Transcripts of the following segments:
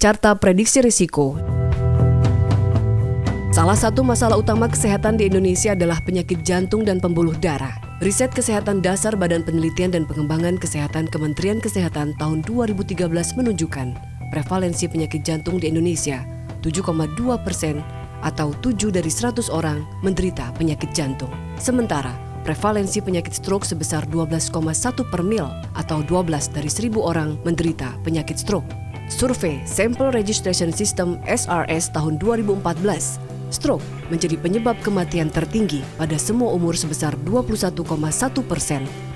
Carta prediksi risiko. Salah satu masalah utama kesehatan di Indonesia adalah penyakit jantung dan pembuluh darah. Riset Kesehatan Dasar Badan Penelitian dan Pengembangan Kesehatan Kementerian Kesehatan tahun 2013 menunjukkan prevalensi penyakit jantung di Indonesia 7,2% atau 7 dari 100 orang menderita penyakit jantung. Sementara prevalensi penyakit stroke sebesar 12,1 per mil atau 12 dari 1.000 orang menderita penyakit stroke. Survei Sample Registration System SRS tahun 2014, stroke menjadi penyebab kematian tertinggi pada semua umur sebesar 21,1%,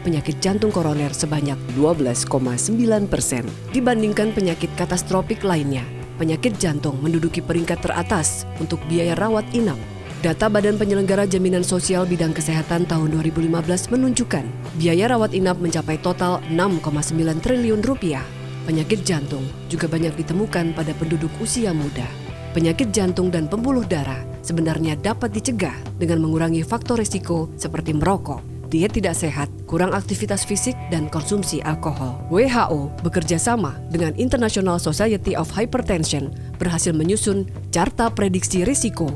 penyakit jantung koroner sebanyak 12,9%. Dibandingkan penyakit katastropik lainnya, penyakit jantung menduduki peringkat teratas untuk biaya rawat inap. Data Badan Penyelenggara Jaminan Sosial Bidang Kesehatan tahun 2015 menunjukkan biaya rawat inap mencapai total 6,9 triliun rupiah. Penyakit jantung juga banyak ditemukan pada penduduk usia muda. Penyakit jantung dan pembuluh darah sebenarnya dapat dicegah dengan mengurangi faktor risiko seperti merokok, diet tidak sehat, kurang aktivitas fisik, dan konsumsi alkohol. WHO bekerja sama dengan International Society of Hypertension berhasil menyusun Carta Prediksi Risiko.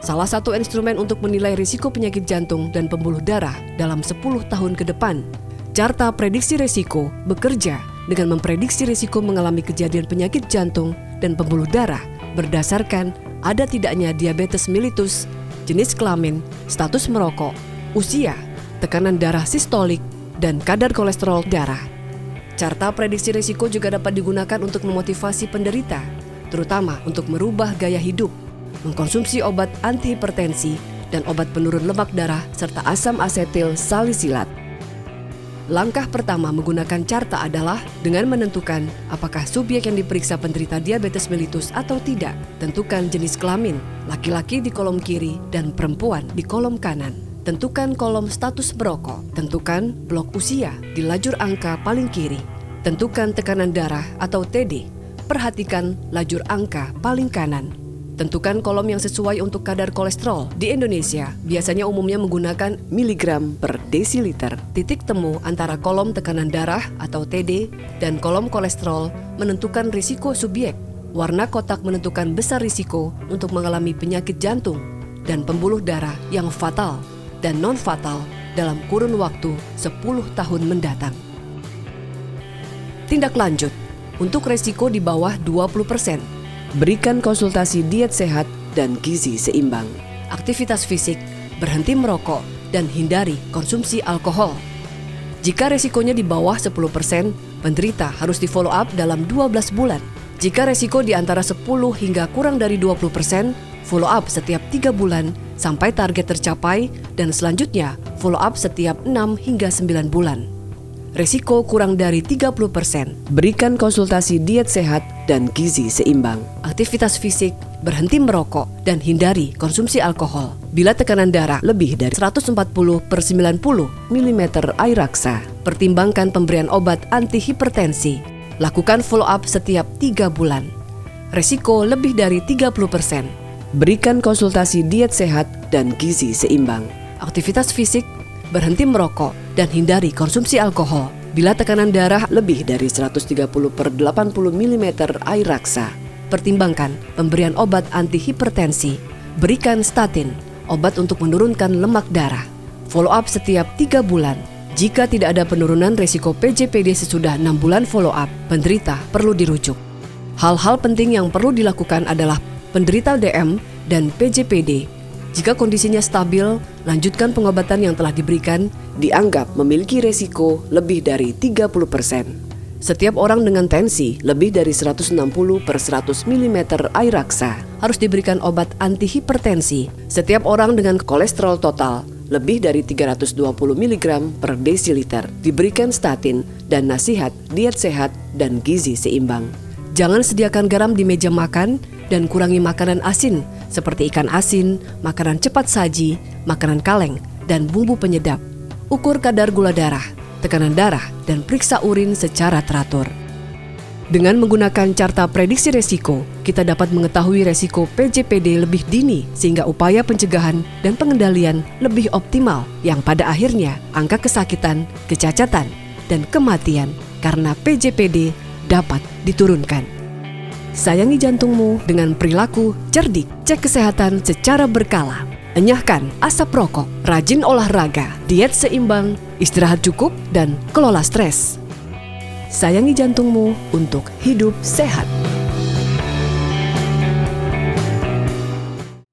Salah satu instrumen untuk menilai risiko penyakit jantung dan pembuluh darah dalam 10 tahun ke depan. Carta Prediksi Risiko bekerja dengan memprediksi risiko mengalami kejadian penyakit jantung dan pembuluh darah berdasarkan ada tidaknya diabetes mellitus, jenis kelamin, status merokok, usia, tekanan darah sistolik, dan kadar kolesterol darah. Carta prediksi risiko juga dapat digunakan untuk memotivasi penderita, terutama untuk merubah gaya hidup, mengkonsumsi obat antihipertensi dan obat penurun lemak darah serta asam asetil salisilat. Langkah pertama menggunakan carta adalah dengan menentukan apakah subjek yang diperiksa penderita diabetes mellitus atau tidak. Tentukan jenis kelamin, laki-laki di kolom kiri dan perempuan di kolom kanan. Tentukan kolom status merokok. Tentukan blok usia di lajur angka paling kiri. Tentukan tekanan darah atau TD. Perhatikan lajur angka paling kanan. Tentukan kolom yang sesuai untuk kadar kolesterol. Di Indonesia, biasanya umumnya menggunakan miligram per desiliter. Titik temu antara kolom tekanan darah atau TD dan kolom kolesterol menentukan risiko subjek. Warna kotak menentukan besar risiko untuk mengalami penyakit jantung dan pembuluh darah yang fatal dan non-fatal dalam kurun waktu 10 tahun mendatang. Tindak lanjut, untuk risiko di bawah 20%. Berikan konsultasi diet sehat dan gizi seimbang. Aktivitas fisik, berhenti merokok, dan hindari konsumsi alkohol. Jika resikonya di bawah 10%, penderita harus di-follow up dalam 12 bulan. Jika resiko di antara 10 hingga kurang dari 20%, follow up setiap 3 bulan sampai target tercapai dan selanjutnya follow up setiap 6 hingga 9 bulan. Risiko kurang dari 30%. Berikan konsultasi diet sehat dan gizi seimbang. Aktivitas fisik, berhenti merokok, dan hindari konsumsi alkohol. Bila tekanan darah lebih dari 140/90 mm air raksa, pertimbangkan pemberian obat antihipertensi. Lakukan follow up setiap 3 bulan. Risiko lebih dari 30%. Berikan konsultasi diet sehat dan gizi seimbang. Aktivitas fisik, berhenti merokok, dan hindari konsumsi alkohol. Bila tekanan darah lebih dari 130/80 mm air raksa, pertimbangkan pemberian obat antihipertensi. Berikan statin, obat untuk menurunkan lemak darah. Follow up setiap 3 bulan. Jika tidak ada penurunan risiko PJPD sesudah 6 bulan follow up, penderita perlu dirujuk. Hal-hal penting yang perlu dilakukan adalah penderita DM dan PJPD. Jika kondisinya stabil, lanjutkan pengobatan yang telah diberikan, dianggap memiliki resiko lebih dari 30%. Setiap orang dengan tensi lebih dari 160/100 mm air raksa harus diberikan obat antihipertensi. Setiap orang dengan kolesterol total lebih dari 320 mg per desiliter diberikan statin dan nasihat diet sehat dan gizi seimbang. Jangan sediakan garam di meja makan dan kurangi makanan asin seperti ikan asin, makanan cepat saji, makanan kaleng, dan bumbu penyedap. Ukur kadar gula darah, tekanan darah, dan periksa urin secara teratur. Dengan menggunakan carta prediksi risiko, kita dapat mengetahui risiko PJPD lebih dini sehingga upaya pencegahan dan pengendalian lebih optimal yang pada akhirnya angka kesakitan, kecacatan, dan kematian karena PJPD dapat diturunkan. Sayangi jantungmu dengan perilaku cerdik. Cek kesehatan secara berkala. Enyahkan asap rokok, rajin olahraga, diet seimbang, istirahat cukup, dan kelola stres. Sayangi jantungmu untuk hidup sehat.